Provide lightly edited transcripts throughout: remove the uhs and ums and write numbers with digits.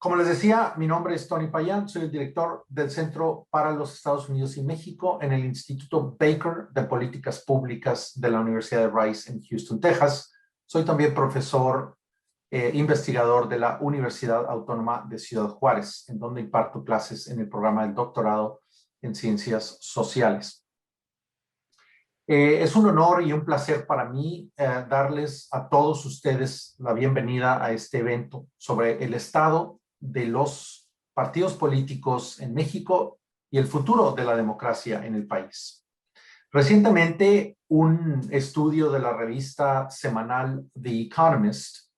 Como les decía, mi nombre es Tony Payán, soy el director del Centro para los Estados Unidos y México en el Instituto Baker de Políticas Públicas de la Universidad de Rice en Houston, Texas. Soy también profesor investigador de la Universidad Autónoma de Ciudad Juárez, en donde imparto clases en el programa del doctorado en Ciencias Sociales. Es un honor y un placer para mí darles a todos ustedes la bienvenida a este evento sobre el estado de los partidos políticos en México y el futuro de la democracia en el país. Recientemente, un estudio de la revista semanal The Economist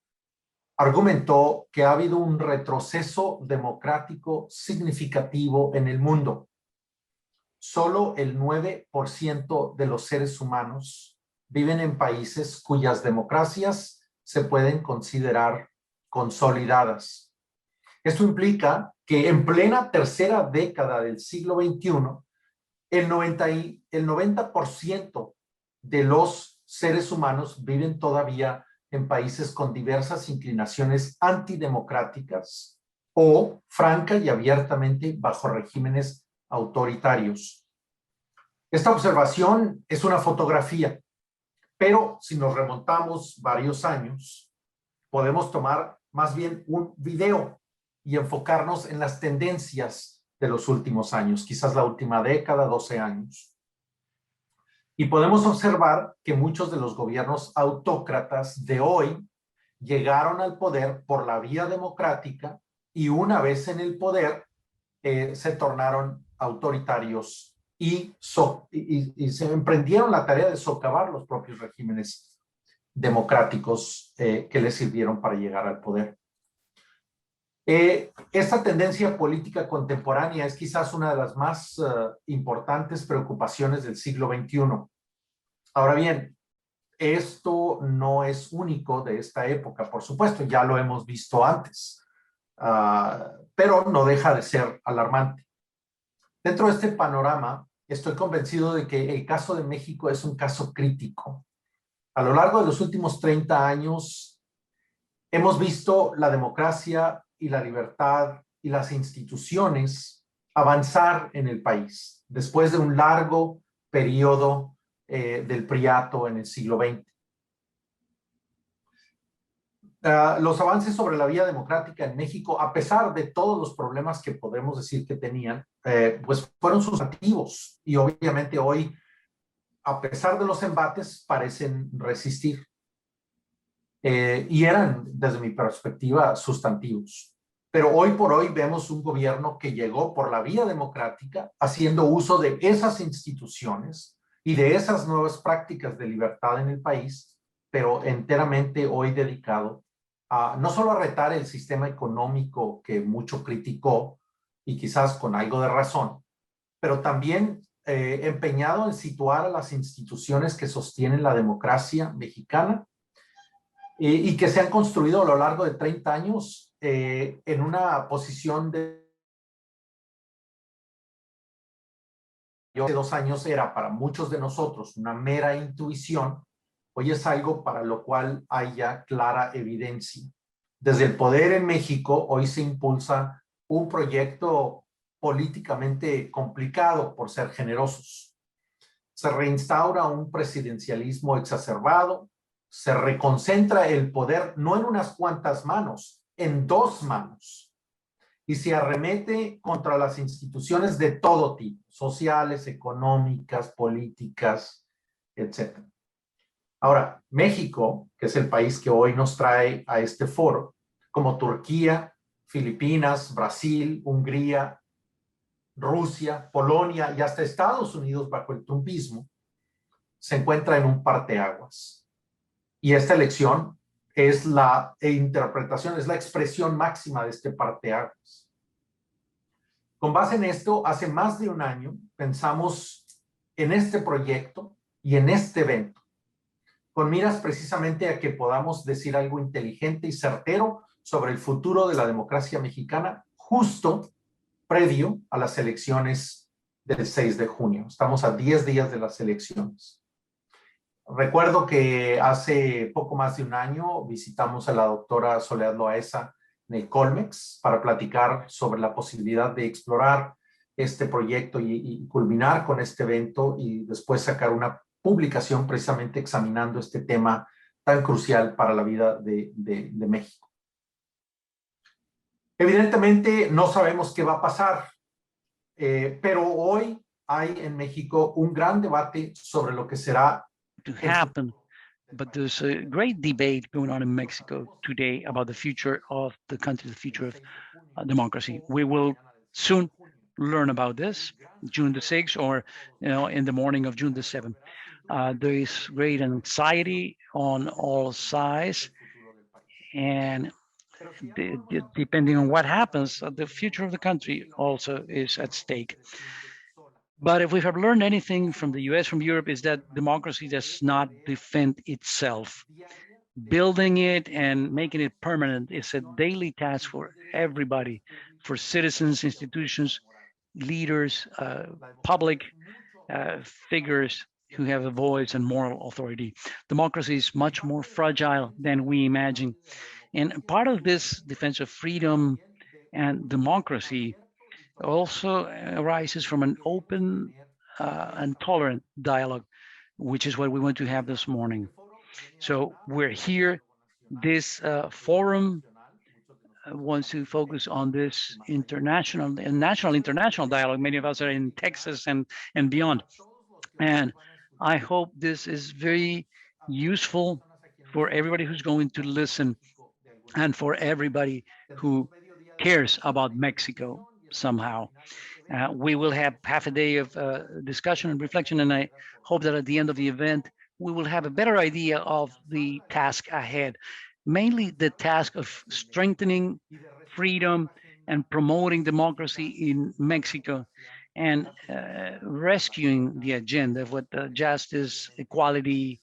argumentó que ha habido un retroceso democrático significativo en el mundo. Solo el 9% de los seres humanos viven en países cuyas democracias se pueden considerar consolidadas. Esto implica que en plena tercera década del siglo XXI, el 90% de los seres humanos viven todavía en países con diversas inclinaciones antidemocráticas o franca y abiertamente bajo regímenes autoritarios. Esta observación es una fotografía, pero si nos remontamos varios años, podemos tomar más bien un video y enfocarnos en las tendencias de los últimos años, quizás la última década, 12 años. Y podemos observar que muchos de los gobiernos autócratas de hoy llegaron al poder por la vía democrática y una vez en el poder se tornaron autoritarios y se emprendieron la tarea de socavar los propios regímenes democráticos que les sirvieron para llegar al poder. Esta tendencia política contemporánea es quizás una de las más importantes preocupaciones del siglo XXI. Ahora bien, esto no es único de esta época, por supuesto, ya lo hemos visto antes, pero no deja de ser alarmante. Dentro de este panorama, estoy convencido de que el caso de México es un caso crítico. A lo largo de los últimos 30 años, hemos visto la democracia y la libertad y las instituciones avanzar en el país después de un largo periodo del priato en el siglo XX. Los avances sobre la vía democrática en México, a pesar de todos los problemas que podemos decir que tenían, pues fueron sustantivos y obviamente hoy, a pesar de los embates, parecen resistir. Y eran, desde mi perspectiva, sustantivos. Pero hoy por hoy vemos un gobierno que llegó por la vía democrática, haciendo uso de esas instituciones y de esas nuevas prácticas de libertad en el país, pero enteramente hoy dedicado a no solo a retar el sistema económico que mucho criticó, y quizás con algo de razón, pero también empeñado en situar a las instituciones que sostienen la democracia mexicana y que se han construido a lo largo de 30 años en una posición de... Hace 2 años era para muchos de nosotros una mera intuición, hoy es algo para lo cual hay ya clara evidencia. Desde el poder en México, hoy se impulsa un proyecto políticamente complicado, por ser generosos. Se reinstaura un presidencialismo exacerbado, se reconcentra el poder no en unas cuantas manos, en 2 manos. Y se arremete contra las instituciones de todo tipo, sociales, económicas, políticas, etc. Ahora, México, que es el país que hoy nos trae a este foro, como Turquía, Filipinas, Brasil, Hungría, Rusia, Polonia y hasta Estados Unidos bajo el trumpismo, se encuentra en un parteaguas. Y esta elección es la interpretación, es la expresión máxima de este parteaguas. Con base en esto, hace más de un año pensamos en este proyecto y en este evento, con miras precisamente a que podamos decir algo inteligente y certero sobre el futuro de la democracia mexicana justo previo a las elecciones del 6 de junio. Estamos a 10 días de las elecciones. Recuerdo que hace poco más de un año visitamos a la doctora Soledad Loaesa en el Colmex para platicar sobre la posibilidad de explorar este proyecto y culminar con este evento y después sacar una publicación precisamente examinando este tema tan crucial para la vida de México. Evidentemente no sabemos qué va a pasar, pero hoy hay en México un gran debate sobre lo que será to happen. But there's a great debate going on in Mexico today about the future of the country, the future of democracy. We will soon learn about this, June the 6th, or in the morning of June the 7th. There is great anxiety on all sides, and depending on what happens, the future of the country also is at stake. But if we have learned anything from the US, from Europe, is that democracy does not defend itself. Building it and making it permanent is a daily task for everybody, for citizens, institutions, leaders, public figures who have a voice and moral authority. Democracy is much more fragile than we imagine. And part of this defense of freedom and democracy also arises from an open and tolerant dialogue, which is what we want to have this morning. So we're here. This forum wants to focus on this international and national international dialogue. Many of us are in Texas and beyond. And I hope this is very useful for everybody who's going to listen and for everybody who cares about Mexico somehow. We will have half a day of discussion and reflection, and I hope that at the end of the event, we will have a better idea of the task ahead, mainly the task of strengthening freedom and promoting democracy in Mexico and rescuing the agenda of what justice, equality,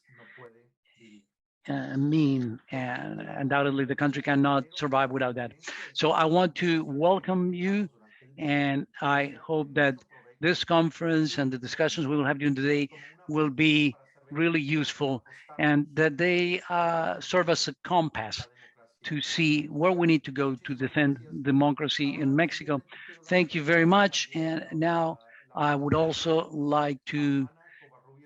mean, and undoubtedly the country cannot survive without that. So I want to welcome you, and I hope that this conference and the discussions we will have during the day will be really useful and that they serve as a compass to see where we need to go to defend democracy in Mexico. Thank you very much. And now I would also like to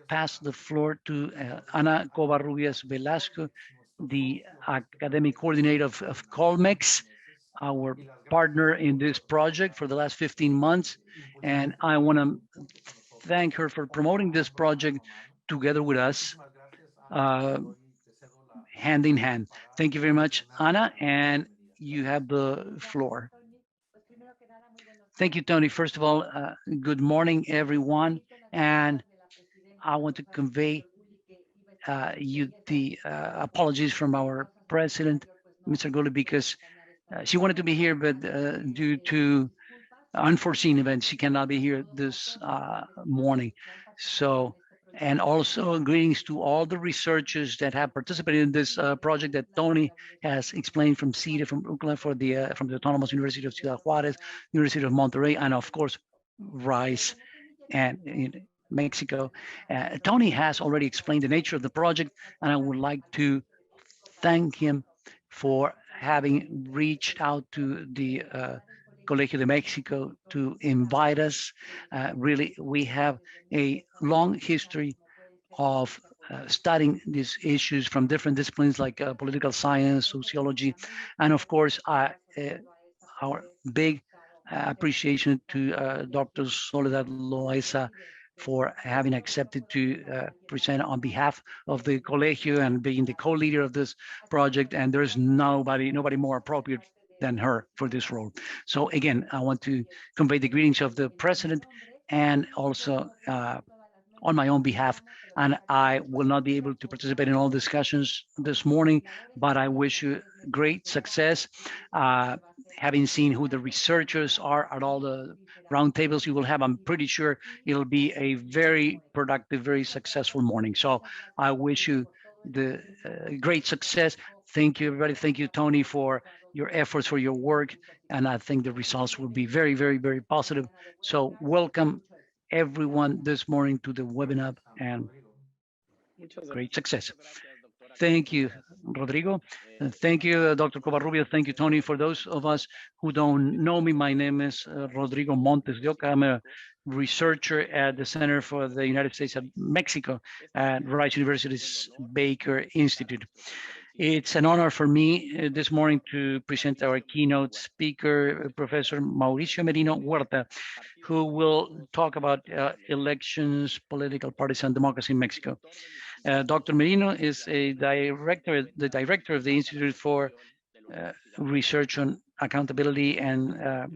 pass the floor to Ana Covarrubias Velasco, the academic coordinator of Colmex, our partner in this project for the last 15 months. And I want to thank her for promoting this project together with us, hand in hand. Thank you very much, Ana, and you have the floor. Thank you, Tony. First of all, good morning, everyone. And I want to convey you the apologies from our president, Mr. Gulli, because she wanted to be here, but due to unforeseen events, she cannot be here this morning. So, and also greetings to all the researchers that have participated in this project that Tony has explained from CIDE, from UCLA, from the Autonomous University of Ciudad Juarez, University of Monterrey, and of course, RISE and in Mexico. Tony has already explained the nature of the project, and I would like to thank him for having reached out to the Colegio de Mexico to invite us. Really, we have a long history of studying these issues from different disciplines like political science, sociology, and of course, our big appreciation to Dr. Soledad Loaiza for having accepted to present on behalf of the Colegio and being the co-leader of this project. And there's nobody more appropriate than her for this role. So again, I want to convey the greetings of the president and also on my own behalf. And I will not be able to participate in all discussions this morning, but I wish you great success. Having seen who the researchers are at all the roundtables you will have, I'm pretty sure it'll be a very productive, very successful morning. So I wish you the great success. Thank you, everybody. Thank you, Tony, for your efforts, for your work. And I think the results will be very, very, very positive. So welcome everyone this morning to the webinar and great success. Thank you, Rodrigo. Thank you, Dr. Covarrubia. Thank you, Tony. For those of us who don't know me, my name is Rodrigo Montes de Oca. I'm a researcher at the Center for the United States of Mexico at Rice University's Baker Institute. It's an honor for me this morning to present our keynote speaker, Professor Mauricio Merino Huerta, who will talk about elections, political parties, and democracy in Mexico. Dr. Merino is the director of the Institute for Research on Accountability and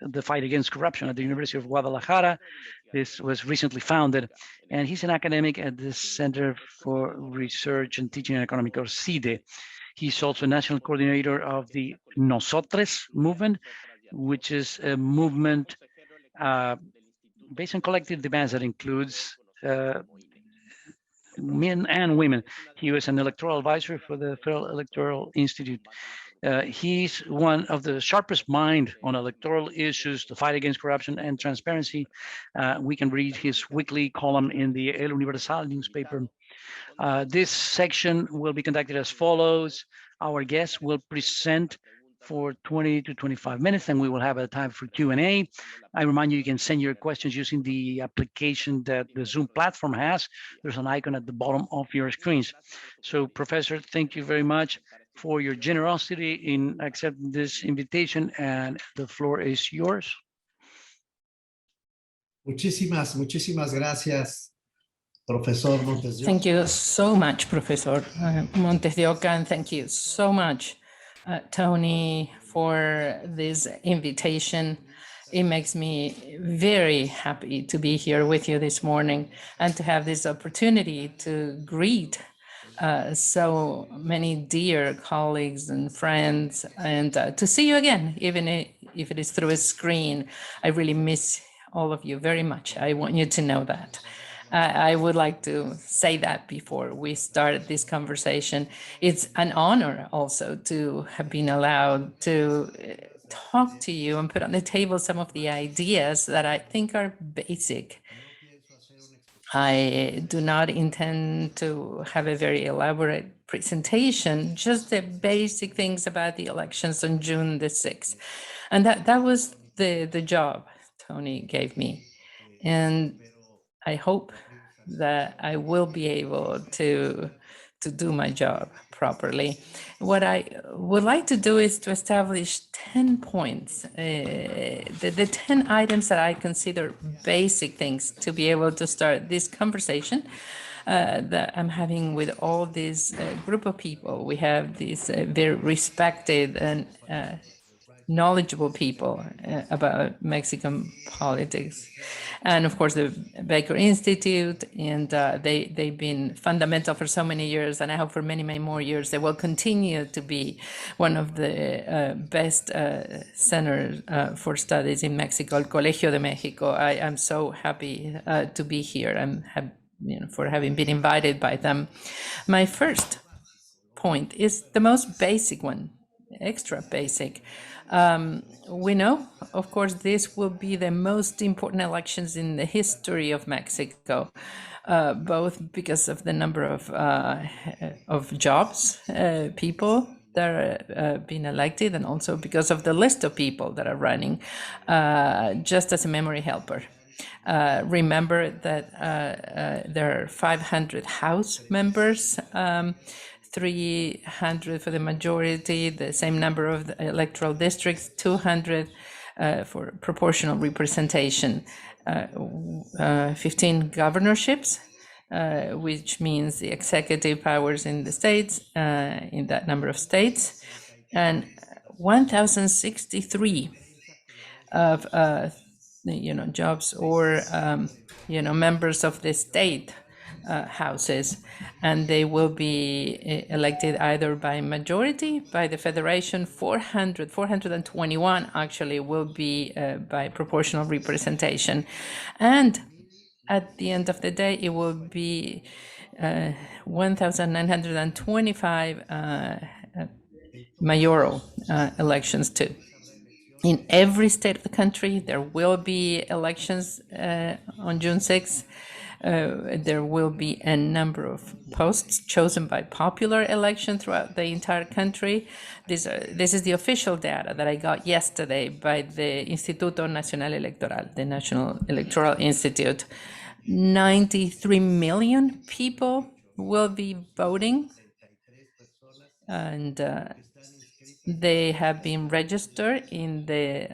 the Fight Against Corruption at the University of Guadalajara. This was recently founded, and he's an academic at the Center for Research and Teaching in Economics, or CIDE. He's also national coordinator of the Nosotres movement, which is a movement based on collective demands that includes men and women. He was an electoral advisor for the Federal Electoral Institute. He's one of the sharpest mind on electoral issues, the fight against corruption and transparency. We can read his weekly column in the El Universal newspaper. This section will be conducted as follows. Our guests will present for 20 to 25 minutes, and we will have a time for Q&A. I remind you, you can send your questions using the application that the Zoom platform has. There's an icon at the bottom of your screens. So, Professor, thank you very much for your generosity in accepting this invitation, and the floor is yours. Muchísimas gracias, Professor Montes de Oca. Thank you so much, Professor Montes de Oca, and thank you so much, Tony, for this invitation. It makes me very happy to be here with you this morning and to have this opportunity to greet so many dear colleagues and friends, and to see you again, even if it is through a screen. I really miss all of you very much. I want you to know that. I would like to say that before we start this conversation. It's an honor also to have been allowed to talk to you and put on the table some of the ideas that I think are basic. I do not intend to have a very elaborate presentation, just the basic things about the elections on June the 6th. And that was the job Tony gave me. And I hope that I will be able to do my job properly. What I would like to do is to establish 10 points, the 10 items that I consider basic things to be able to start this conversation that I'm having with all this group of people. We have these very respected and knowledgeable people about Mexican politics. And of course, the Baker Institute, and they've been fundamental for so many years, and I hope for many, many more years they will continue to be one of the best centers for studies in Mexico, El Colegio de Mexico. I am so happy to be here and for having been invited by them. My first point is the most basic one, extra basic. We know, of course, this will be the most important elections in the history of Mexico, both because of the number of jobs, people that are being elected, and also because of the list of people that are running, just as a memory helper. Remember that there are 500 House members, 300 for the majority, the same number of the electoral districts, 200 for proportional representation, 15 governorships, which means the executive powers in the states, in that number of states, and 1,063 of jobs or members of the state houses, and they will be elected either by majority, by the federation. 421 actually will be by proportional representation, and at the end of the day it will be 1,925 mayoral elections too. In every state of the country there will be elections on June 6th. There will be a number of posts chosen by popular election throughout the entire country. This is the official data that I got yesterday by the Instituto Nacional Electoral, the National Electoral Institute. 93 million people will be voting, and they have been registered in the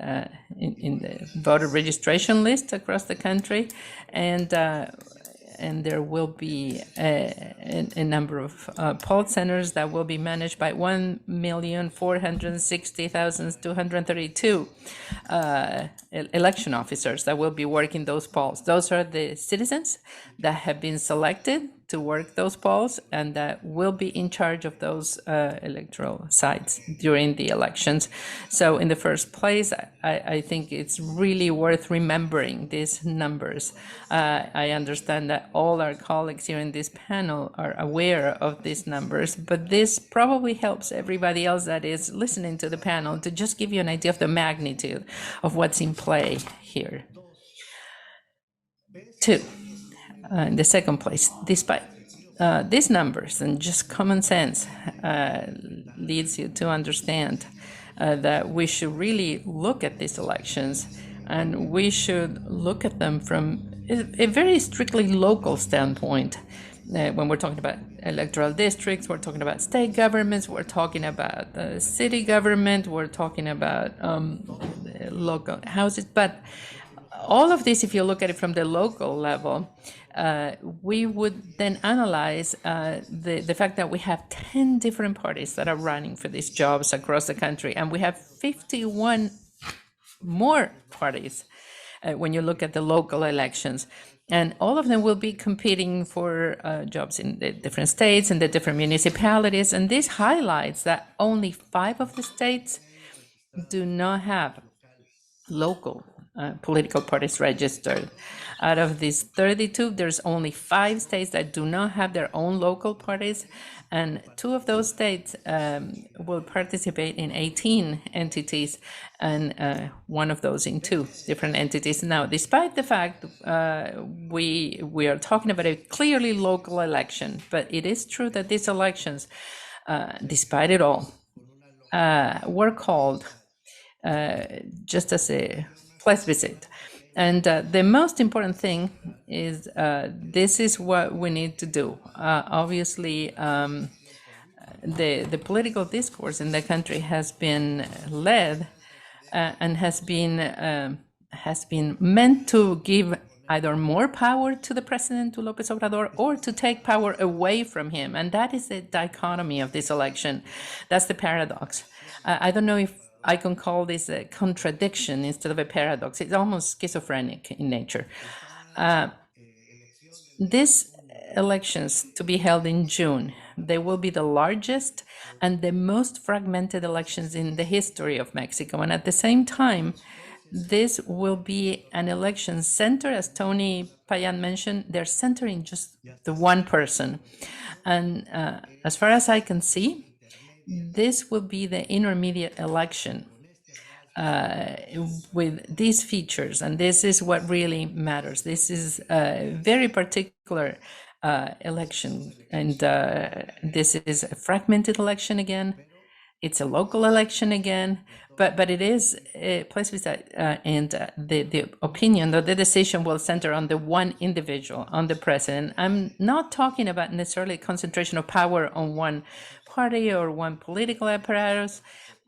voter registration list across the country, and there will be a number of poll centers that will be managed by 1,460,232 election officers that will be working those polls. Those are the citizens that have been selected to work those polls and that will be in charge of those electoral sites during the elections. So in the first place, I think it's really worth remembering these numbers. I understand that all our colleagues here in this panel are aware of these numbers, but this probably helps everybody else that is listening to the panel to just give you an idea of the magnitude of what's in play here. Two. In the second place, despite these numbers and just common sense leads you to understand that we should really look at these elections, and we should look at them from a very strictly local standpoint. When we're talking about electoral districts, we're talking about state governments, we're talking about city government, we're talking about local houses, but all of this, if you look at it from the local level, we would then analyze the fact that we have 10 different parties that are running for these jobs across the country, and we have 51 more parties when you look at the local elections. And all of them will be competing for jobs in the different states and the different municipalities. And this highlights that only 5 of the states do not have local political parties registered. Out of these 32, there's only 5 states that do not have their own local parties, and 2 of those states will participate in 18 entities, and 1 of those in 2 different entities. Now, despite the fact we are talking about a clearly local election, but it is true that these elections, despite it all, were called just as a plebiscite. And the most important thing is this is what we need to do. Obviously, the political discourse in the country has been led and has been meant to give either more power to the president, to Lopez Obrador, or to take power away from him. And that is the dichotomy of this election. That's the paradox. I don't know if I can call this a contradiction instead of a paradox. It's almost schizophrenic in nature. These elections to be held in June, they will be the largest and the most fragmented elections in the history of Mexico. And at the same time, this will be an election center, as Tony Payan mentioned, they're centering just the one person. And as far as I can see, this will be the intermediate election with these features, and this is what really matters. This is a very particular election, and this is a fragmented election again. It's a local election again, but it is a place and the opinion that the decision will center on the one individual, on the president. I'm not talking about necessarily concentration of power on one party or one political apparatus.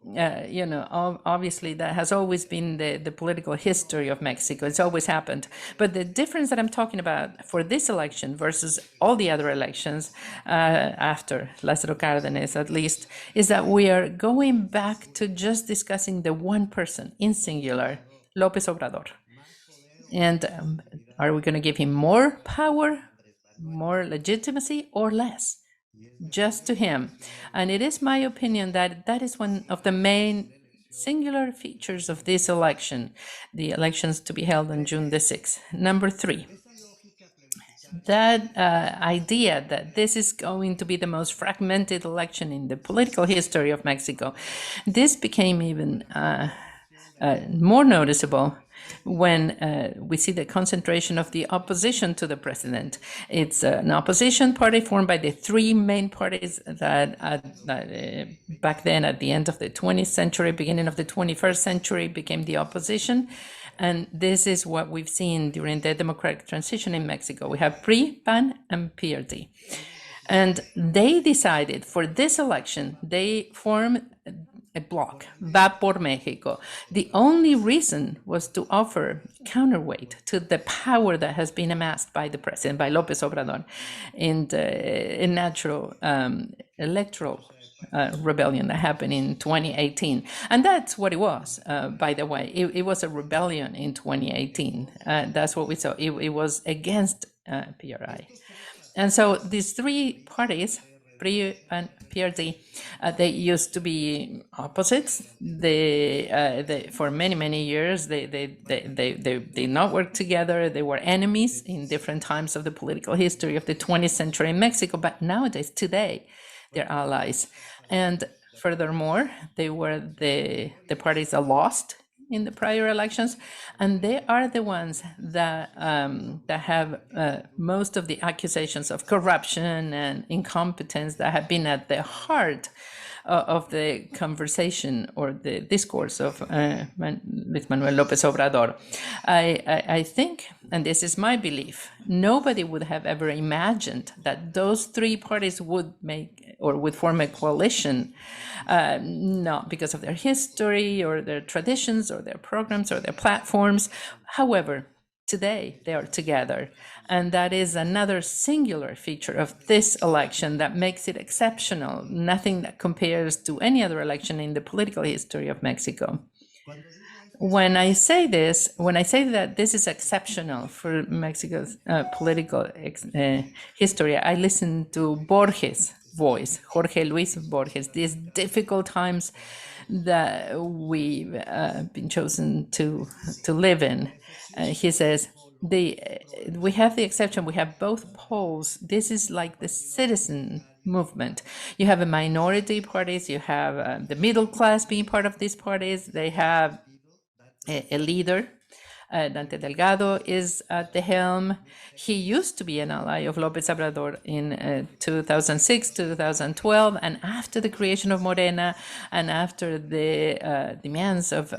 Obviously that has always been the political history of Mexico. It's always happened. But the difference that I'm talking about for this election versus all the other elections after Lázaro Cárdenas, at least, is that we are going back to just discussing the one person in singular, Lopez Obrador. And are we going to give him more power, more legitimacy, or less? Just to him. And it is my opinion that that is one of the main singular features of this election, the elections to be held on June the 6th. Number 3, that idea that this is going to be the most fragmented election in the political history of Mexico, this became even more noticeable when we see the concentration of the opposition to the president. It's an opposition party formed by the three main parties that back then, at the end of the 20th century, beginning of the 21st century, became the opposition. And this is what we've seen during the democratic transition in Mexico. We have PRI, PAN, and PRD. And they decided for this election, they formed a bloc, Va por Mexico. The only reason was to offer counterweight to the power that has been amassed by the president, by Lopez Obrador, in the natural electoral rebellion that happened in 2018. And that's what it was, by the way. It was a rebellion in 2018. That's what we saw. It was against PRI. And so these three parties, PRI and PRD, they used to be opposites. They for many years they did not work together. They were enemies in different times of the political history of the 20th century in Mexico. But nowadays, today, they're allies. And furthermore, they were the parties that lost in the prior elections, and they are the ones that have most of the accusations of corruption and incompetence that have been at the heart of the conversation or the discourse of Luis Manuel Lopez Obrador. I think, and this is my belief, nobody would have ever imagined that those three parties would make or would form a coalition, not because of their history or their traditions or their programs or their platforms. However, today they are together. And that is another singular feature of this election that makes it exceptional, nothing that compares to any other election in the political history of Mexico. When I say that this is exceptional for Mexico's political history, I listen to Borges' voice, Jorge Luis Borges, these difficult times that we've been chosen to live in. He says, we have the exception, we have both poles. This is like the citizen movement. You have a minority parties, you have the middle class being part of these parties, they have a leader. Dante Delgado is at the helm. He used to be an ally of Lopez Obrador in 2006, 2012, and after the creation of Morena and after the demands of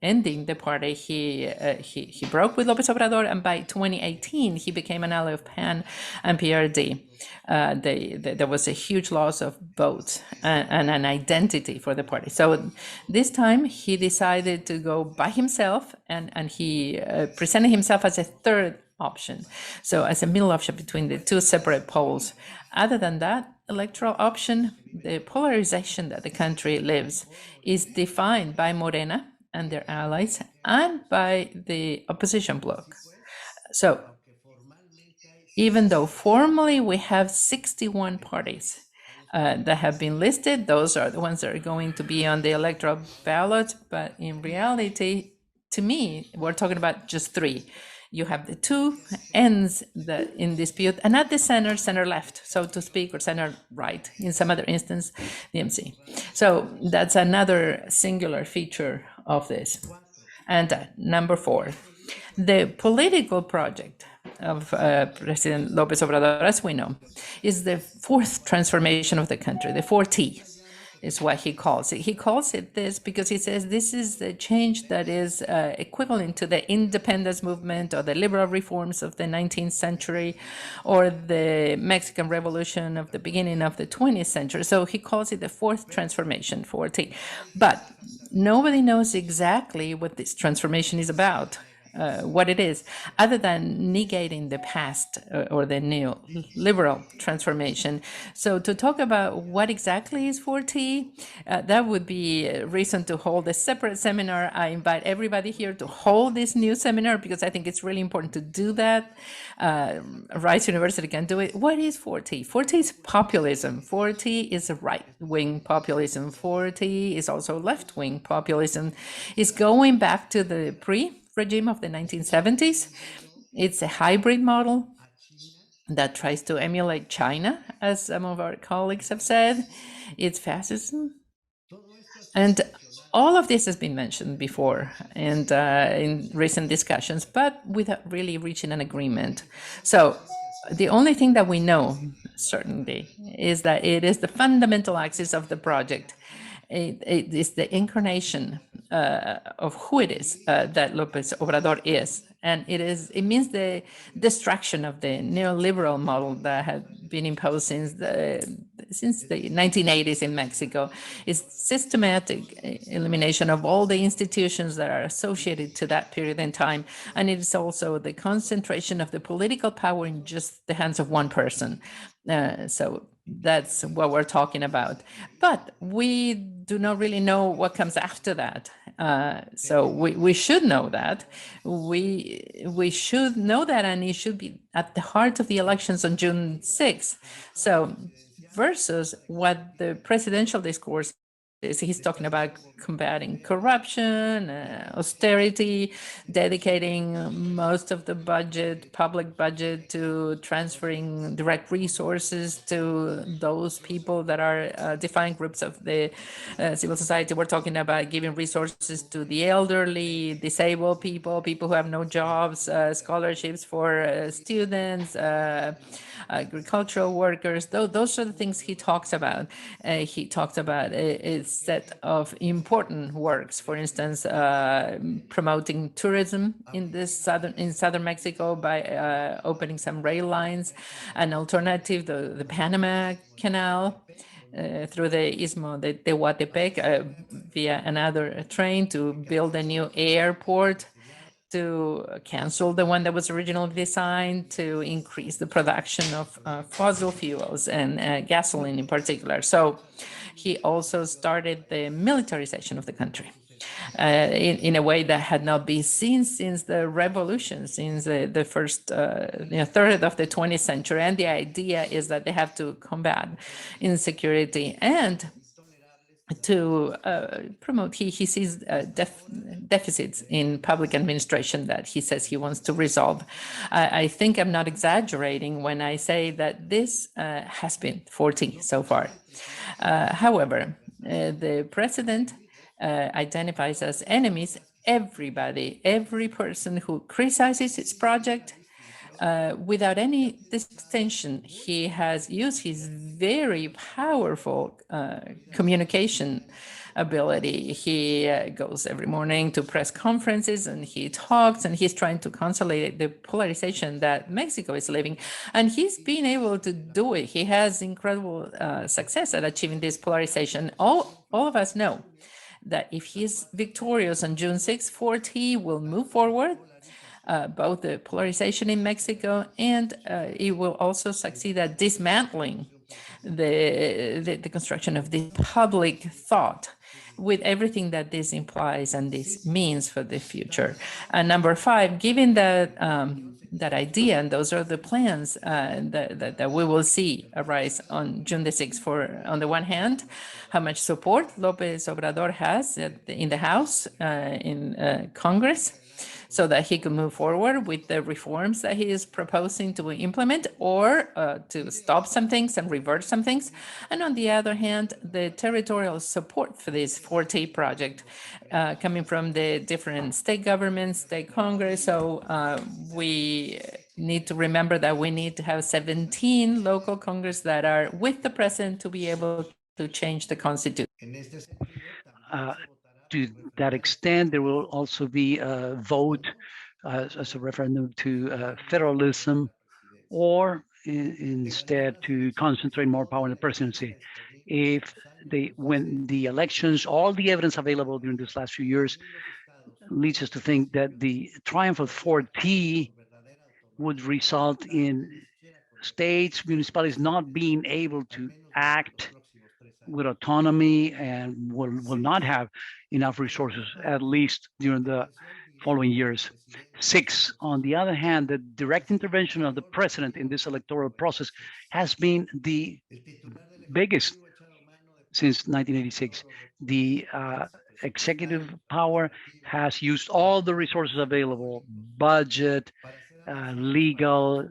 ending the party, he broke with Lopez Obrador, and by 2018 he became an ally of PAN and PRD. There was a huge loss of votes and an identity for the party. So this time he decided to go by himself, and he presented himself as a third option. So as a middle option between the two separate poles. Other than that, electoral option, the polarization that the country lives is defined by Morena and their allies and by the opposition bloc. So even though formally we have 61 parties that have been listed, those are the ones that are going to be on the electoral ballot, but in reality, to me, we're talking about just three. You have the two ends that in dispute, and at the center left, so to speak, or center right, in some other instance, the MC. So that's another singular feature of this. And number 4, the political project of President Lopez Obrador, as we know, is the fourth transformation of the country, the 4T is what he calls it. He calls it this because he says this is the change that is equivalent to the independence movement or the liberal reforms of the 19th century or the Mexican Revolution of the beginning of the 20th century. So he calls it the fourth transformation, 4T. But nobody knows exactly what this transformation is about. What it is, other than negating the past or the neoliberal transformation. So to talk about what exactly is 4T, that would be a reason to hold a separate seminar. I invite everybody here to hold this new seminar because I think it's really important to do that. Rice University can do it. What is 4T? 4T is populism. 4T is right-wing populism. 4T is also left-wing populism. It's going back to the regime of the 1970s. It's a hybrid model that tries to emulate China, as some of our colleagues have said. It's fascism. And All of this has been mentioned before and in recent discussions, but without really reaching an agreement. So the only thing that we know certainly is that it is the fundamental axis of the project. It is the incarnation of who it is that Lopez Obrador is. And it means the destruction of the neoliberal model that had been imposed since the 1980s in Mexico. Is systematic elimination of all the institutions that are associated to that period in time. And it is also the concentration of the political power in just the hands of one person. So that's what we're talking about. But we do not really know what comes after that. So we should know that. We should know that, and it should be at the heart of the elections on June 6th. So versus what the presidential discourse is, he's talking about combating corruption, austerity, dedicating most of the budget, public budget, to transferring direct resources to those people that are defined groups of the civil society. We're talking about giving resources to the elderly, disabled people, people who have no jobs, scholarships for students, agricultural workers. Those are the things he talks about. He talks about a set of important works, for instance, promoting tourism in southern Mexico by opening some rail lines, an alternative, the Panama Canal. Through the Istmo de Tehuantepec via another train, to build a new airport, to cancel the one that was originally designed, to increase the production of fossil fuels and gasoline in particular. So he also started the militarization of the country. In a way that had not been seen since the revolution, since the first third of the 20th century. And the idea is that they have to combat insecurity and to promote, he sees deficits in public administration that he says he wants to resolve. I think I'm not exaggerating when I say that this has been 40 so far. However, the president identifies as enemies everybody, every person who criticizes his project. Without any distinction, he has used his very powerful communication ability. He goes every morning to press conferences and he talks, and he's trying to consolidate the polarization that Mexico is living. And he's been able to do it. He has incredible success at achieving this polarization. All of us know that if he's victorious on June 6th, 40 will move forward. Both the polarization in Mexico, and it will also succeed at dismantling the construction of the public thought, with everything that this implies and this means for the future. And number 5, given that that idea, and those are the plans that we will see arise on June the 6th. For, on the one hand, how much support Lopez Obrador has in the House, in Congress, so that he can move forward with the reforms that he is proposing to implement, or to stop some things and revert some things. And on the other hand, the territorial support for this 40 project coming from the different state governments, state Congress. So we need to remember that we need to have 17 local Congress that are with the president to be able to change the Constitution. To that extent, there will also be a vote as a referendum to federalism, or instead to concentrate more power in the presidency. If when the elections, all the evidence available during these last few years leads us to think that the triumph of 4T would result in states, municipalities not being able to act with autonomy, and will not have enough resources, at least during the following years. 6, on the other hand, the direct intervention of the president in this electoral process has been the biggest since 1986. The executive power has used all the resources available, budget, legal,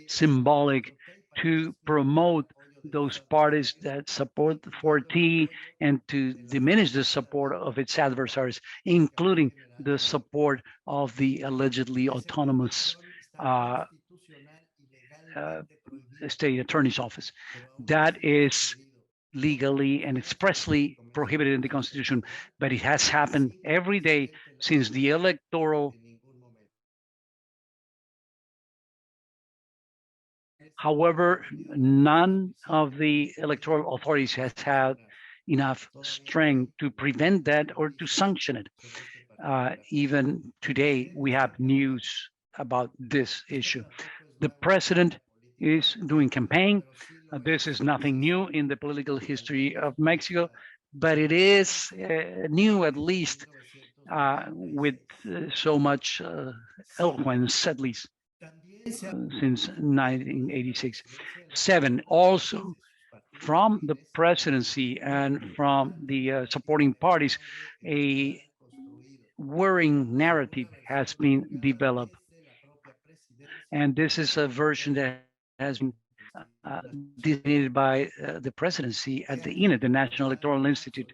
symbolic, to promote those parties that support the 4T and to diminish the support of its adversaries, including the support of the allegedly autonomous uh, uh, state attorney's office. That is legally and expressly prohibited in the Constitution, but it has happened every day since the electoral. However, none of the electoral authorities has had enough strength to prevent that or to sanction it. Even today, we have news about this issue. The president is doing campaign. This is nothing new in the political history of Mexico, but it is new, at least with so much eloquence, at least since 1986. 7, also from the presidency and from the supporting parties, a worrying narrative has been developed. And this is a version that has been designated by the presidency at the INE, the National Electoral Institute.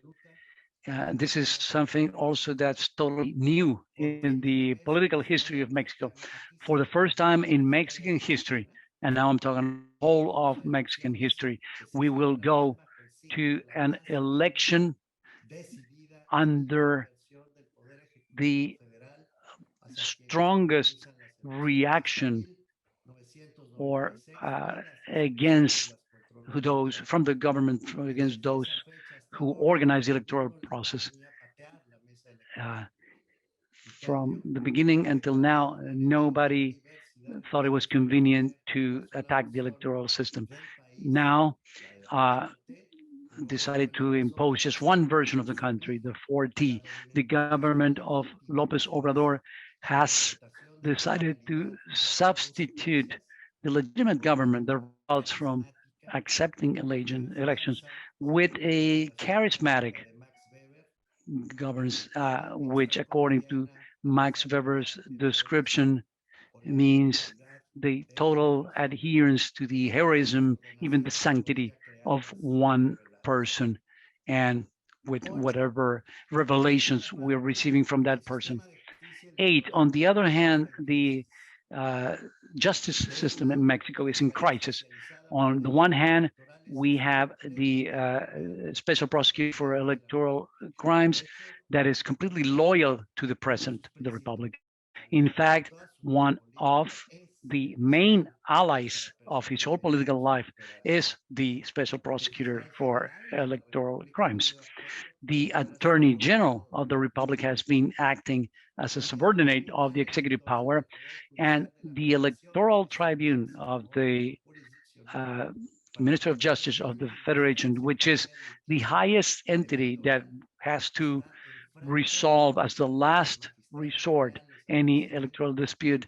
This is something also that's totally new in the political history of Mexico. For the first time in Mexican history, and now I'm talking whole of Mexican history, we will go to an election under the strongest reaction or against those from the government, against those who organize the electoral process. From the beginning until now, nobody thought it was convenient to attack the electoral system. Now, decided to impose just one version of the country, the 4T. The government of Lopez Obrador has decided to substitute the legitimate government, the results from accepting elections, with a charismatic governance, which according to Max Weber's description means the total adherence to the heroism, even the sanctity of one person, and with whatever revelations we're receiving from that person. 8, on the other hand, the justice system in Mexico is in crisis. On the one hand, we have the special prosecutor for electoral crimes that is completely loyal to the president of the republic. In fact, one of the main allies of his whole political life is the special prosecutor for electoral crimes. The attorney general of the republic has been acting as a subordinate of the executive power, and the electoral tribunal of the Minister of Justice of the Federation, which is the highest entity that has to resolve as the last resort any electoral dispute,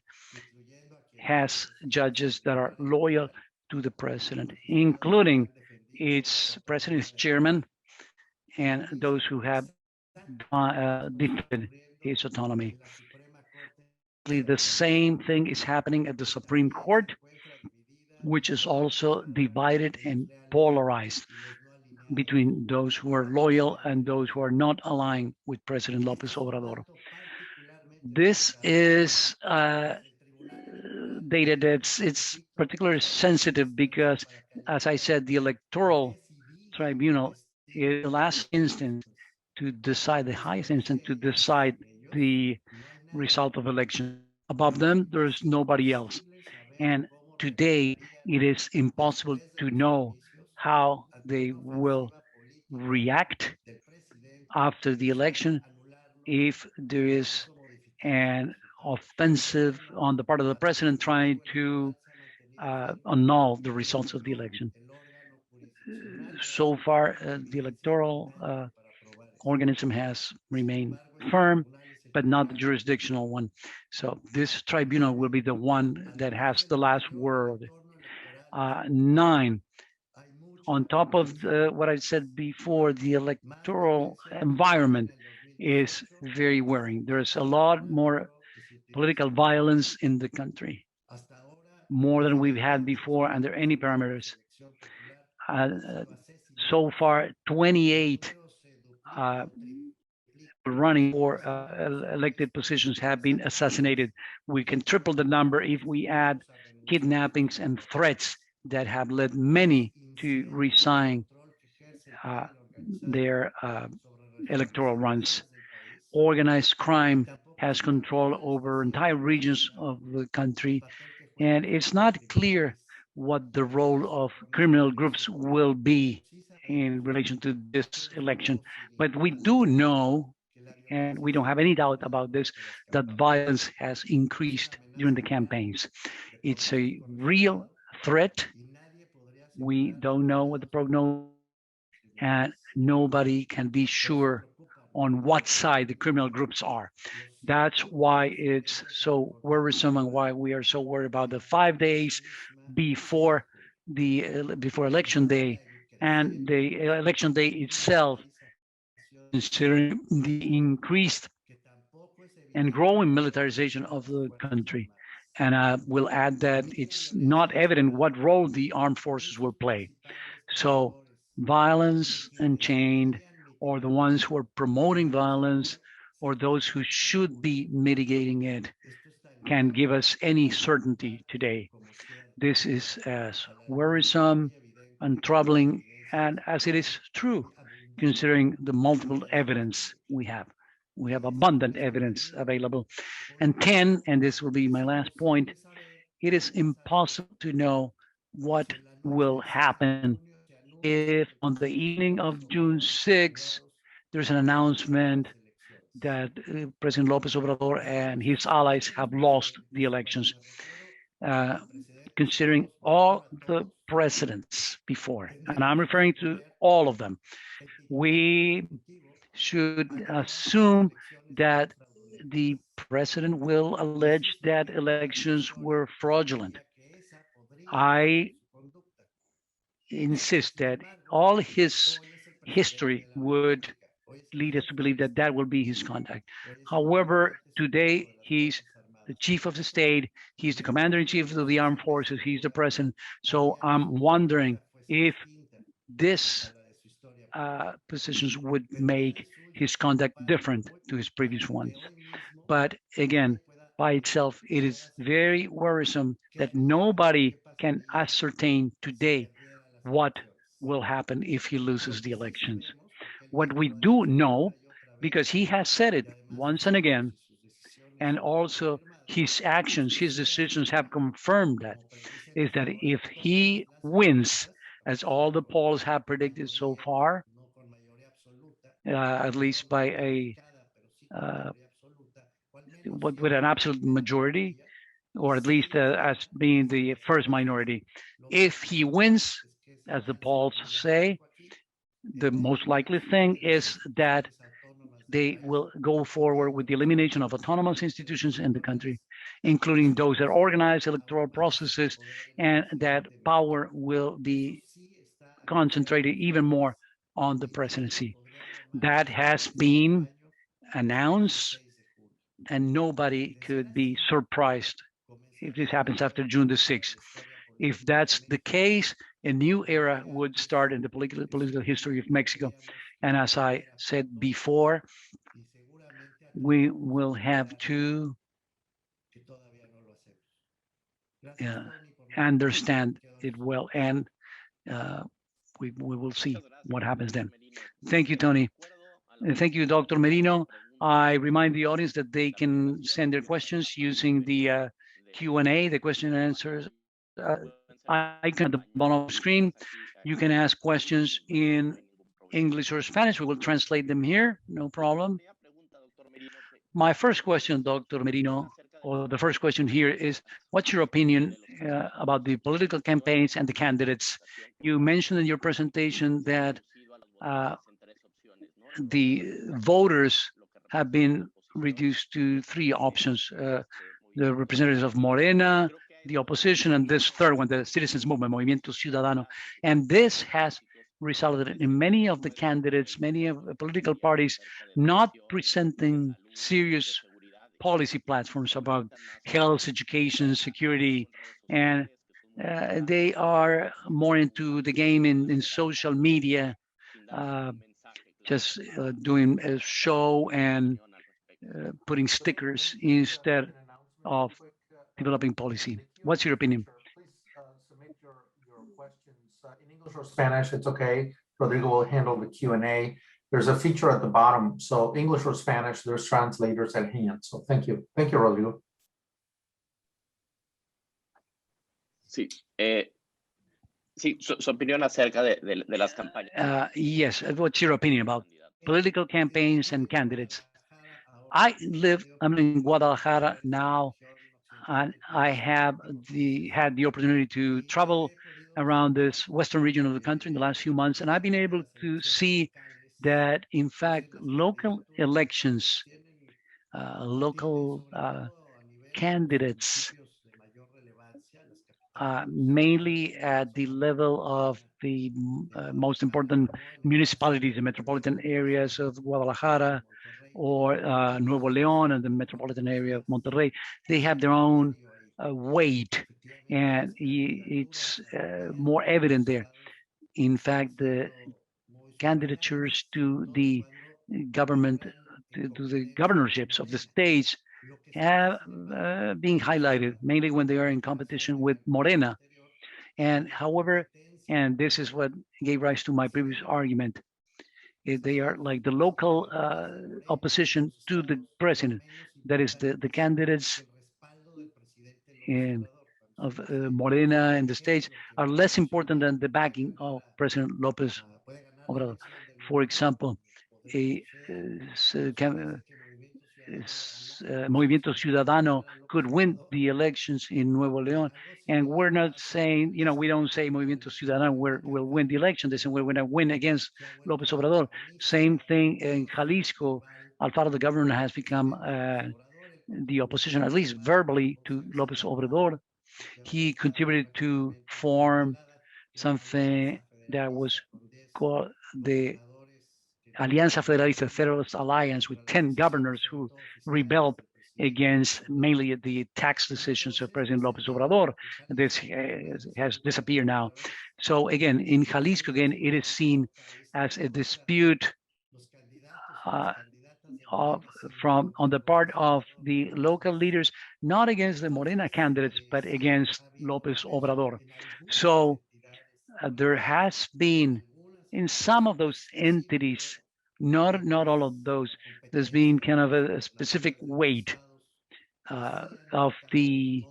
has judges that are loyal to the president, including its president's chairman and those who have defended his autonomy. The same thing is happening at the Supreme Court, which is also divided and polarized between those who are loyal and those who are not aligned with President Lopez Obrador. This is data it's particularly sensitive because, as I said, the Electoral Tribunal is the last instance to decide, the highest instance to decide the result of election. Above them, there's nobody else. And today, it is impossible to know how they will react after the election if there is an offensive on the part of the president trying to annul the results of the election. So far, the electoral organism has remained firm, but not the jurisdictional one. So this tribunal will be the one that has the last word. 9, on top of what I said before, the electoral environment is very worrying. There's a lot more political violence in the country, more than we've had before under any parameters. So far, 28 running for elected positions have been assassinated. We can triple the number if we add kidnappings and threats that have led many to resign their electoral runs. Organized crime has control over entire regions of the country, and it's not clear what the role of criminal groups will be in relation to this election. But we do know, and we don't have any doubt about this, that violence has increased during the campaigns. It's a real threat. We don't know what the prognosis, and nobody can be sure on what side the criminal groups are. That's why it's so worrisome and why we are so worried about the 5 days before before election day and the election day itself, considering the increased and growing militarization of the country. And I will add that it's not evident what role the armed forces will play. So violence unchained, or the ones who are promoting violence, or those who should be mitigating it, can give us any certainty today. This is as worrisome and troubling and as it is true, considering the multiple evidence we have. We have abundant evidence available. And 10, and this will be my last point, it is impossible to know what will happen if on the evening of June 6th, there's an announcement that President Lopez Obrador and his allies have lost the elections. Considering all the presidents before, and I'm referring to all of them, we should assume that the president will allege that elections were fraudulent. I insist that all his history would lead us to believe that that will be his conduct. However, today he's the chief of the state, he's the commander-in-chief of the armed forces, he's the president. So I'm wondering if this positions would make his conduct different to his previous ones. But again, by itself, it is very worrisome that nobody can ascertain today what will happen if he loses the elections. What we do know, because he has said it once and again, and also his actions, his decisions have confirmed that, is that if he wins, as all the polls have predicted so far, at least by a with an absolute majority, or at least as being the first minority. If he wins, as the polls say, the most likely thing is that they will go forward with the elimination of autonomous institutions in the country, including those that organize electoral processes, and that power will be concentrated even more on the presidency. That has been announced, and nobody could be surprised if this happens after June the 6th. If that's the case, a new era would start in the political history of Mexico. And as I said before, we will have to understand it well, and we will see what happens then. Thank you, Tony. And thank you, Dr. Merino. I remind the audience that they can send their questions using the Q&A, the question and answers icon at the bottom of the screen. You can ask questions in English or Spanish. We will translate them here, no problem. My first question, Dr. Merino, or the first question here is, what's your opinion about the political campaigns and the candidates? You mentioned in your presentation that the voters have been reduced to three options, the representatives of Morena, the opposition, and this third one, the citizens movement, Movimiento Ciudadano. And this has resulted in many of the candidates, many of the political parties not presenting serious policy platforms about health, education, security, and they are more into the game in social media, just doing a show and putting stickers instead of developing policy. What's your opinion? Please submit your questions in English or Spanish. It's okay. Rodrigo will handle the Q&A. There's a feature at the bottom. So English or Spanish, there's translators at hand. So thank you. Thank you, Rodrigo. Sí, sí, su opinión acerca de las campañas. Yes, what's your opinion about political campaigns and candidates? I'm in Guadalajara now, and I have had the opportunity to travel around this western region of the country in the last few months, and I've been able to see that, in fact, local elections, local candidates, mainly at the level of the most important municipalities and metropolitan areas of Guadalajara or Nuevo León and the metropolitan area of Monterrey, they have their own weight, and it's more evident there. In fact, the candidatures to the government, to the governorships of the states have been highlighted, mainly when they are in competition with Morena. And however, and this is what gave rise to my previous argument, they are like the local opposition to the president. That is the candidates of Morena in the States are less important than the backing of President Lopez Obrador. For example, a Movimiento Ciudadano could win the elections in Nuevo León, and we're not saying, we don't say Movimiento Ciudadano will win the election. They say we're going to win against Lopez Obrador. Same thing in Jalisco. Alfaro, the governor, has become the opposition, at least verbally, to Lopez Obrador. He contributed to form something that was called the Alianza Federalista, Federalist Alliance, with 10 governors who rebelled against mainly the tax decisions of President Lopez Obrador. This has disappeared now. So again, in Jalisco, again, it is seen as a dispute on the part of the local leaders, not against the Morena candidates, but against Lopez Obrador. So there has been, in some of those entities, not all of those, there's been kind of a specific weight of the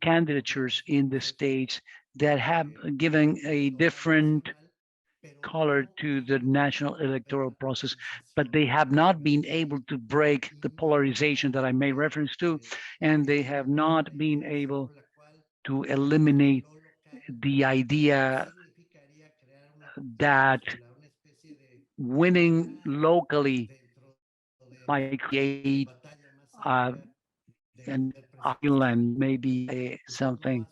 candidatures in the states that have given a different color to the national electoral process, but they have not been able to break the polarization that I made reference to, and they have not been able to eliminate the idea that winning locally might create an island, maybe something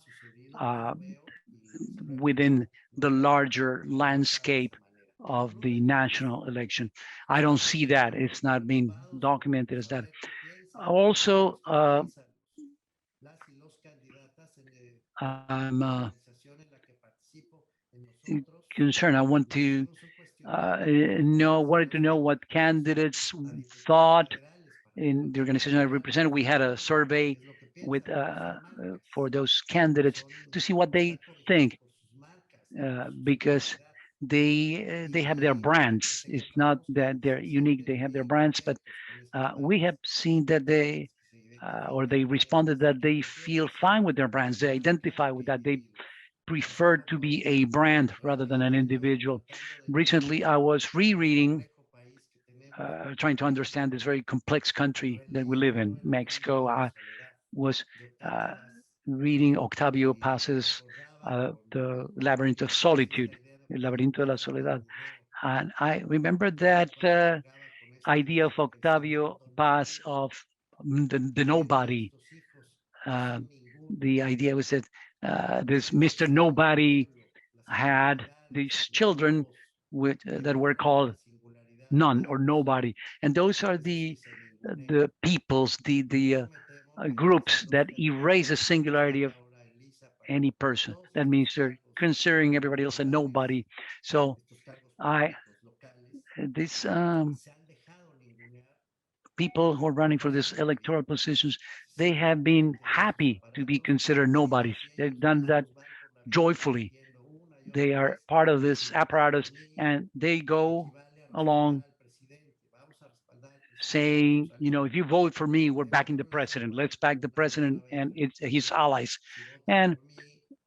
within the larger landscape of the national election. I don't see that. It's not been documented as that. Also, I'm concerned. I want to wanted to know what candidates thought in the organization I represent. We had a survey with for those candidates to see what they think, because they have their brands. It's not that they're unique; they have their brands. But we have seen that they responded that they feel fine with their brands. They identify with that. They prefer to be a brand rather than an individual. Recently, I was rereading, trying to understand this very complex country that we live in, Mexico. I was reading Octavio Paz's The Labyrinth of Solitude, El Laberinto de la Soledad. And I remember that idea of Octavio Paz of the nobody. The idea was that this Mr. Nobody had these children that were called none or nobody, and those are the peoples, the groups that erase the singularity of any person. That means they're considering everybody else a nobody. So these people who are running for these electoral positions, they have been happy to be considered nobodies. They've done that joyfully. They are part of this apparatus, and they go along saying, if you vote for me, we're backing the president. Let's back the president and his allies. And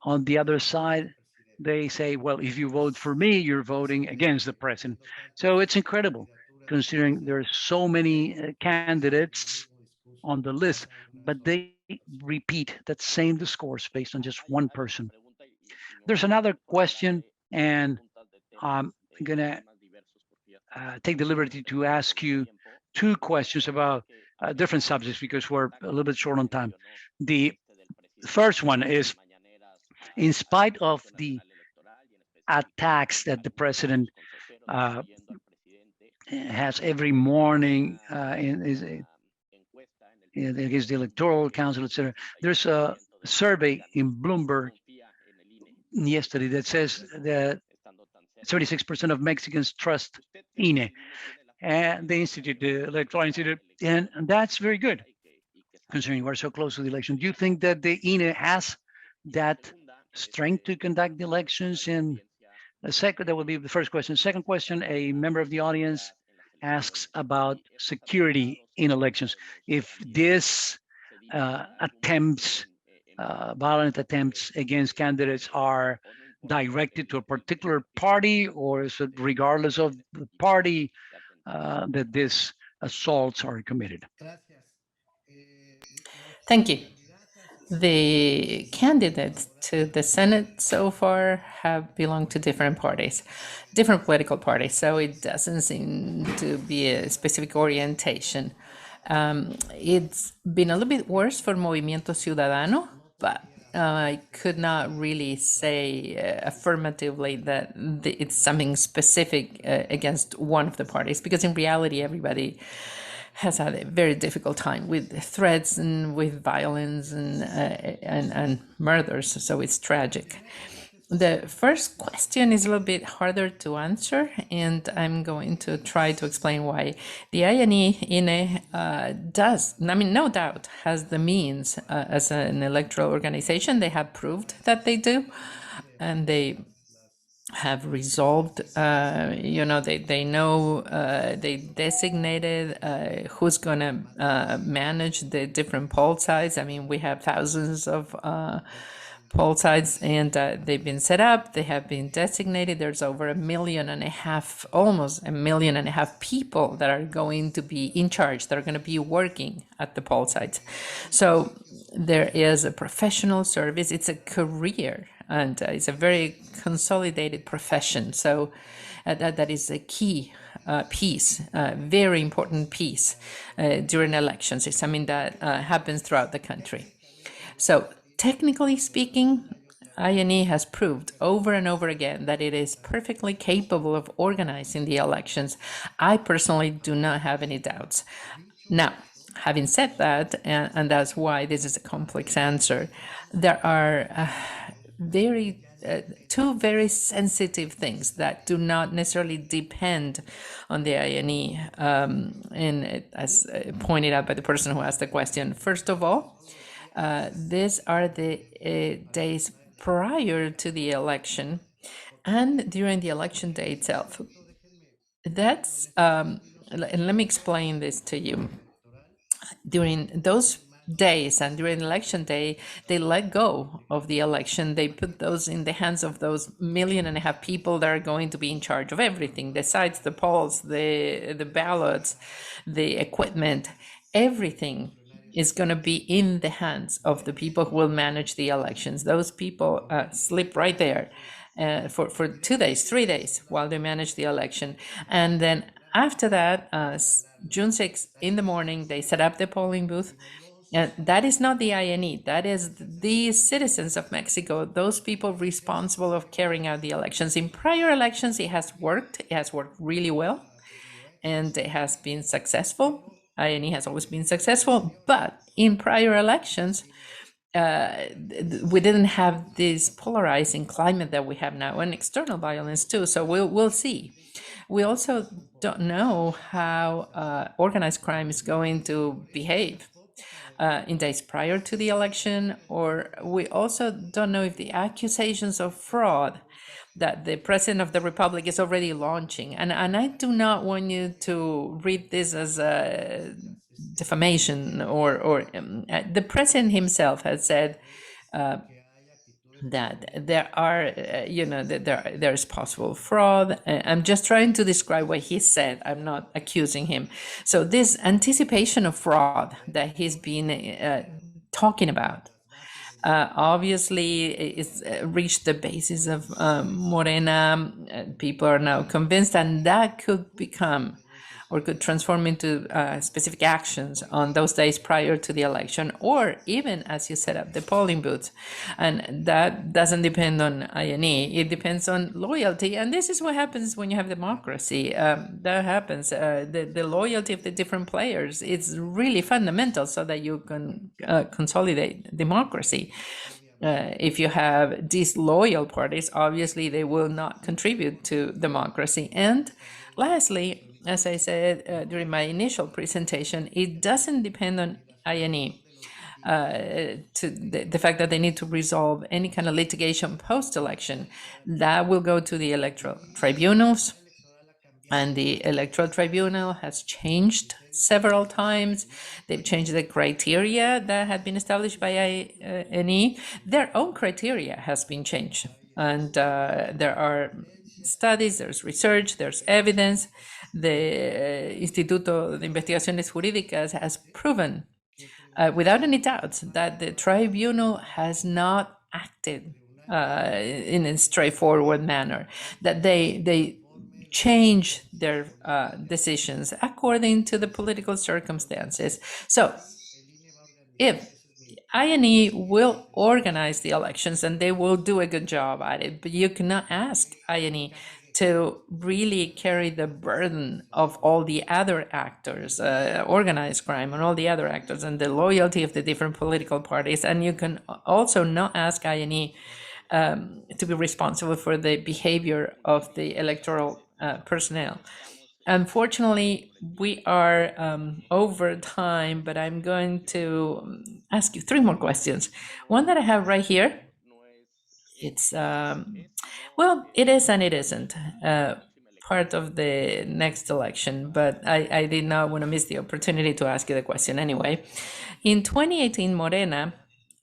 on the other side, they say, well, if you vote for me, you're voting against the president. So it's incredible, considering there are so many candidates on the list, but they repeat that same discourse based on just one person. There's another question, and I'm going to take the liberty to ask you two questions about different subjects because we're a little bit short on time. The first one is, in spite of the attacks that the president has every morning against the Electoral Council, etc., there's a survey in Bloomberg yesterday that says that 36% of Mexicans trust INE and the Institute, the Electoral Institute, and that's very good, considering we're so close to the election. Do you think that the INE has that strength to conduct the elections? And that would be the first question. Second question, a member of the audience asks about security in elections. If this violent attempts against candidates are directed to a particular party, or is it regardless of the party that these assaults are committed? Thank you. The candidates to the Senate so far have belonged to different parties, different political parties, so it doesn't seem to be a specific orientation. It's been a little bit worse for Movimiento Ciudadano, but I could not really say affirmatively that it's something specific against one of the parties, because in reality, everybody has had a very difficult time with threats and with violence and murders, so it's tragic. The first question is a little bit harder to answer, and I'm going to try to explain why. The INE does, no doubt, has the means as an electoral organization. They have proved that they do, and they have resolved, they know, they designated who's going to manage the different poll sites. We have thousands of poll sites, and they've been set up, they have been designated. There's over 1.5 million, almost 1.5 million people that are going to be in charge, that are going to be working at the poll sites. So there is a professional service, it's a career, and it's a very consolidated profession. So that is a key piece, very important piece during elections. It's something that happens throughout the country. So technically speaking, INE has proved over and over again that it is perfectly capable of organizing the elections. I personally do not have any doubts. Now, having said that, and that's why this is a complex answer, there are two very sensitive things that do not necessarily depend on the INE, and as pointed out by the person who asked the question. First of all, these are the days prior to the election and during the election day itself. That's, and let me explain this to you. During those days and during election day, they let go of the election. They put those in the hands of those 1.5 million people that are going to be in charge of everything, the sites, the polls, the ballots, the equipment, everything is going to be in the hands of the people who will manage the elections. Those people sleep right there for 2 days, 3 days while they manage the election. And then after that, June 6th in the morning, they set up the polling booth. And that is not the INE, that is the citizens of Mexico, those people responsible of carrying out the elections. In prior elections, it has worked really well, and it has been successful. INE has always been successful, but in prior elections, we didn't have this polarizing climate that we have now, and external violence too. So we'll see. We also don't know how organized crime is going to behave in days prior to the election, or we also don't know if the accusations of fraud that the president of the republic is already launching, and I do not want you to read this as a defamation, or the president himself has said that there are, that there's possible fraud. I'm just trying to describe what he said. I'm not accusing him. So this anticipation of fraud that he's been talking about, obviously it's reached the basis of Morena. People are now convinced, and that could become or could transform into specific actions on those days prior to the election, or even as you set up the polling booths. And that doesn't depend on INE, it depends on loyalty. And this is what happens when you have democracy. That happens. The loyalty of the different players is really fundamental so that you can consolidate democracy. If you have disloyal parties, obviously they will not contribute to democracy. And lastly, as I said during my initial presentation, it doesn't depend on INE. To the fact that they need to resolve any kind of litigation post-election. That will go to the electoral tribunals, and the Electoral Tribunal has changed several times. They've changed the criteria that had been established by INE. Their own criteria has been changed, and there are studies, there's research, there's evidence. The Instituto de Investigaciones Jurídicas has proven without any doubt that the tribunal has not acted in a straightforward manner, that they change their decisions according to the political circumstances. So if INE will organize the elections, and they will do a good job at it, but you cannot ask INE to really carry the burden of all the other actors, organized crime, and all the other actors, and the loyalty of the different political parties. And you can also not ask INE to be responsible for the behavior of the electoral personnel. Unfortunately, we are over time, but I'm going to ask you 3 more questions. One that I have right here, it's, well, it is and it isn't part of the next election, but I did not want to miss the opportunity to ask you the question anyway. In 2018, Morena,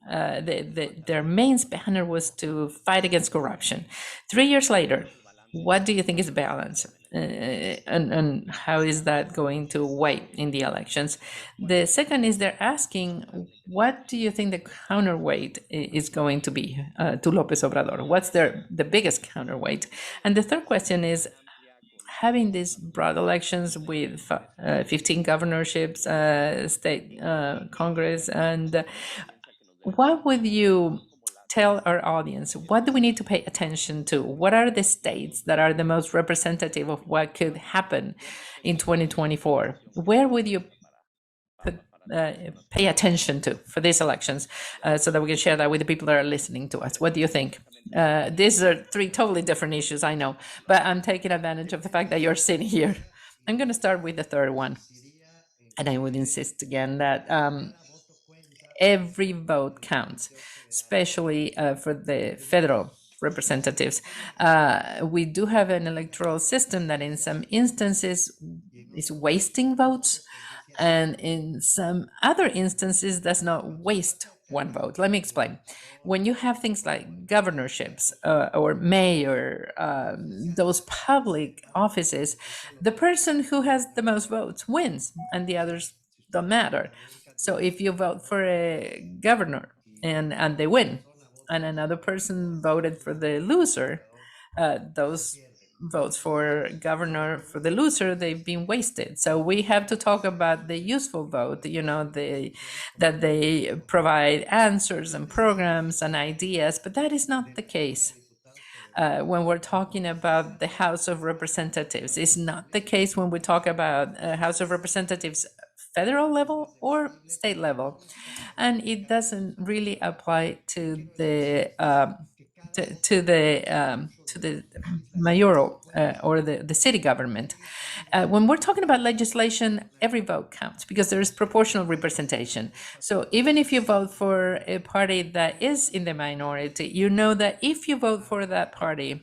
their main banner was to fight against corruption. 3 years later, what do you think is the balance? And how is that going to weigh in the elections? The second is they're asking, what do you think the counterweight is going to be to Lopez Obrador? What's the biggest counterweight? And the third question is, having these broad elections with 15 governorships, state Congress, and what would you tell our audience? What do we need to pay attention to? What are the states that are the most representative of what could happen in 2024? Where would you pay attention to for these elections so that we can share that with the people that are listening to us? What do you think? These are 3 totally different issues, I know, but I'm taking advantage of the fact that you're sitting here. I'm going to start with the third one. And I would insist again that every vote counts, especially for the federal representatives. We do have an electoral system that in some instances is wasting votes, and in some other instances does not waste one vote. Let me explain. When you have things like governorships or mayor, those public offices, the person who has the most votes wins and the others don't matter. So if you vote for a governor and they win, and another person voted for the loser, those votes for governor for the loser, they've been wasted. So we have to talk about the useful vote, that they provide answers and programs and ideas, but that is not the case. When we're talking about the House of Representatives. It's not the case when we talk about House of Representatives federal level or state level, and it doesn't really apply to the mayoral or the city government. When we're talking about legislation, every vote counts because there is proportional representation. So even if you vote for a party that is in the minority, you know that if you vote for that party,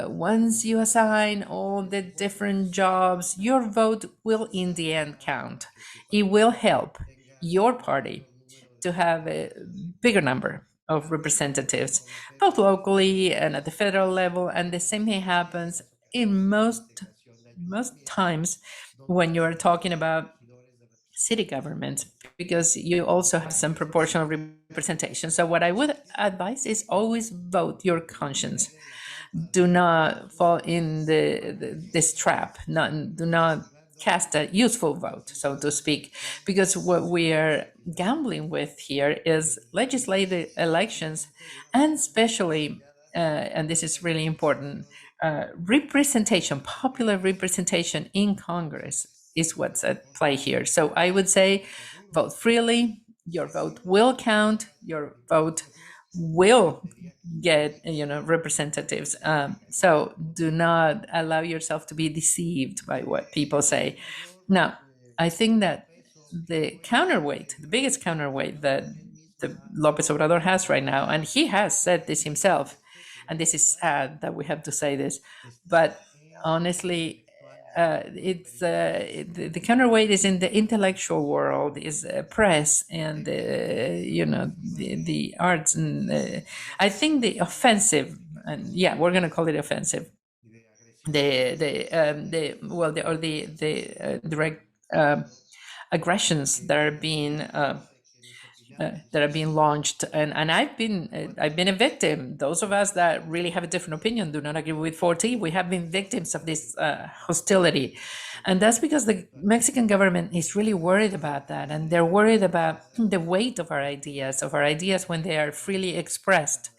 once you assign all the different jobs, your vote will in the end count. It will help your party to have a bigger number of representatives, both locally and at the federal level. And the same thing happens in most times when you're talking about city governments, because you also have some proportional representation. So what I would advise is always vote your conscience. Do not fall in this trap. Do not cast a useful vote, so to speak, because what we are gambling with here is legislative elections, and especially, and this is really important, representation, popular representation in Congress is what's at play here. So I would say vote freely, your vote will count, your vote will get representatives. So do not allow yourself to be deceived by what people say. Now, I think that the counterweight, the biggest counterweight that the Lopez Obrador has right now, and he has said this himself, and this is sad that we have to say this, but honestly, it's the counterweight is in the intellectual world, is press and the arts, and I think the offensive, and yeah, we're going to call it offensive, the direct aggressions that are being launched, and I've been a victim. Those of us that really have a different opinion, do not agree with 4T, we have been victims of this hostility, and that's because the Mexican government is really worried about that, and they're worried about the weight of our ideas when they are freely expressed,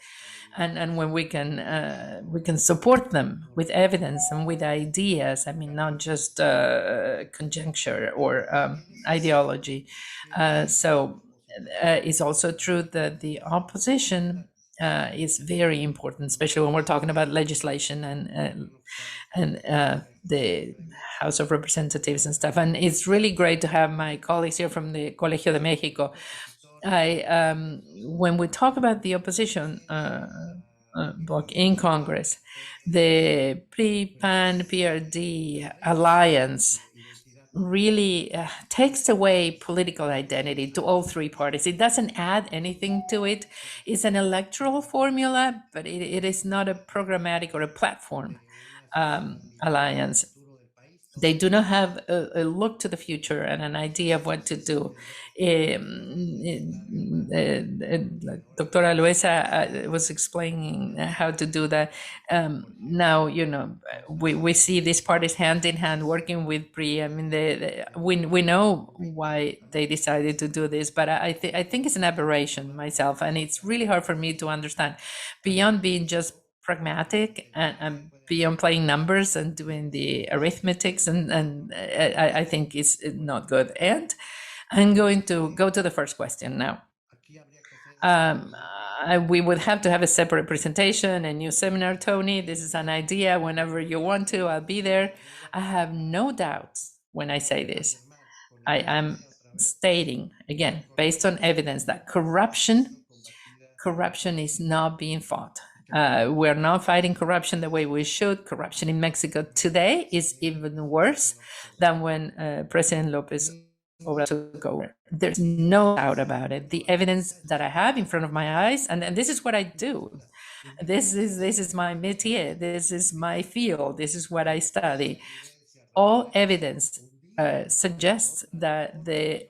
and when we can support them with evidence and with ideas. I mean, not just conjecture or ideology. So it's also true that the opposition is very important, especially when we're talking about legislation and the House of Representatives and stuff. And it's really great to have my colleagues here from the Colegio de Mexico. When we talk about the opposition bloc in Congress, the PRI-PAN-PRD alliance really takes away political identity to all three parties. It doesn't add anything to it. It's an electoral formula, but it is not a programmatic or a platform alliance. They do not have a look to the future and an idea of what to do. Doctora Luisa was explaining how to do that. Now, we see these parties hand in hand working with PRI. I mean, we know why they decided to do this, but I think it's an aberration myself, and it's really hard for me to understand. Beyond being just pragmatic and beyond playing numbers and doing the arithmetics, and I think it's not good. And I'm going to go to the first question now. We would have to have a separate presentation, a new seminar, Tony. This is an idea. Whenever you want to, I'll be there. I have no doubts when I say this. I am stating, again, based on evidence, that corruption is not being fought. We're not fighting corruption the way we should. Corruption in Mexico today is even worse than when President Lopez Obrador took over. There's no doubt about it. The evidence that I have in front of my eyes, and this is what I do. This is my métier. This is my field. This is what I study. All evidence suggests that the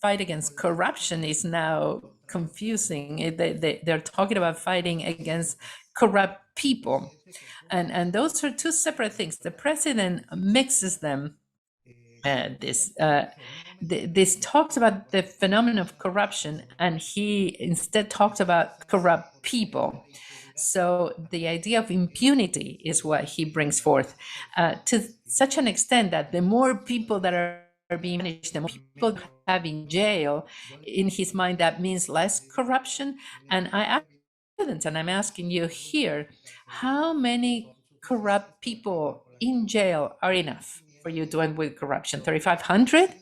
fight against corruption is now confusing. They're talking about fighting against corrupt people. And those are two separate things. The president mixes them. This talks about the phenomenon of corruption, and he instead talks about corrupt people. So the idea of impunity is what he brings forth to such an extent that the more people that are are being managed, the more people you have in jail, in his mind, that means less corruption. And I'm asking you here, how many corrupt people in jail are enough for you to end with corruption? 3,500?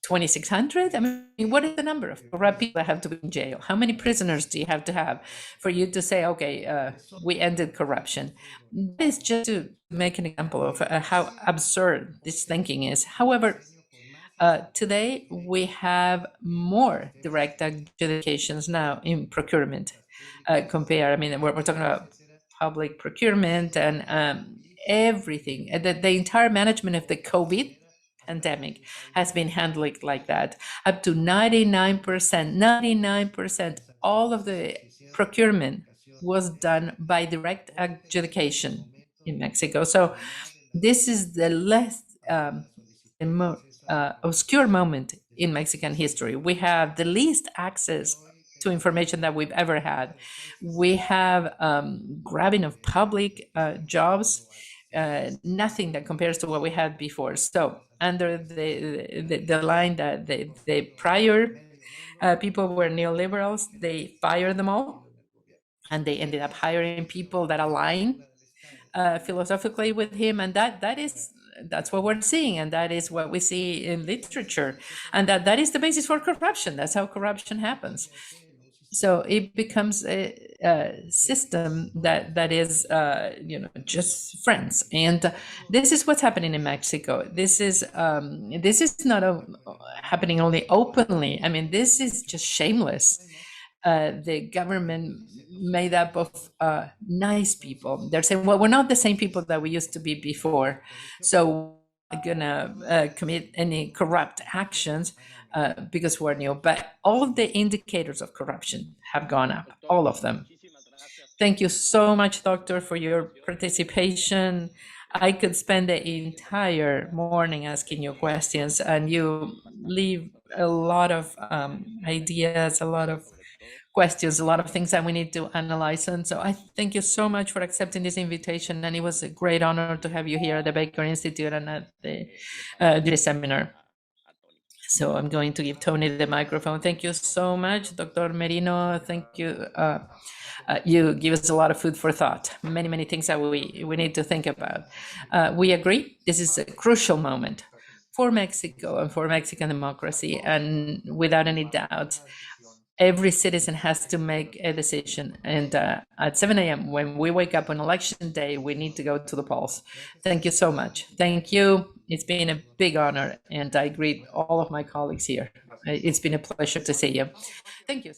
2,600? I mean, what is the number of corrupt people that have to be in jail? How many prisoners do you have to have for you to say, okay, we ended corruption? That is just to make an example of how absurd this thinking is. However, today we have more direct adjudications now in procurement compared. I mean, we're talking about public procurement and everything. The entire management of the COVID pandemic has been handled like that. Up to 99%, all of the procurement was done by direct adjudication in Mexico. So this is the less obscure moment in Mexican history. We have the least access to information that we've ever had. We have grabbing of public jobs, nothing that compares to what we had before. So under the line that the prior people were neoliberals, they fired them all, and they ended up hiring people that align philosophically with him, and that's what we're seeing, and that is what we see in literature, and that is the basis for corruption. That's how corruption happens. So it becomes a system that is just friends, and this is what's happening in Mexico. This is not happening only openly. I mean, this is just shameless. The government made up of nice people. They're saying, well, we're not the same people that we used to be before, so we're not gonna commit any corrupt actions because we're new. But all of the indicators of corruption have gone up, all of them. Thank you so much, Doctor, for your participation. I could spend the entire morning asking you questions, and you leave a lot of ideas, a lot of questions, a lot of things that we need to analyze. And so I thank you so much for accepting this invitation. And it was a great honor to have you here at the Baker Institute and at the seminar. So I'm going to give Tony the microphone. Thank you so much, Dr. Merino. Thank you. You give us a lot of food for thought. Many, many things that we need to think about. We agree this is a crucial moment for Mexico and for Mexican democracy. And without any doubt, every citizen has to make a decision. And at 7 a.m., when we wake up on election day, we need to go to the polls. Thank you so much. Thank you. It's been a big honor. And I greet all of my colleagues here. It's been a pleasure to see you. Thank you.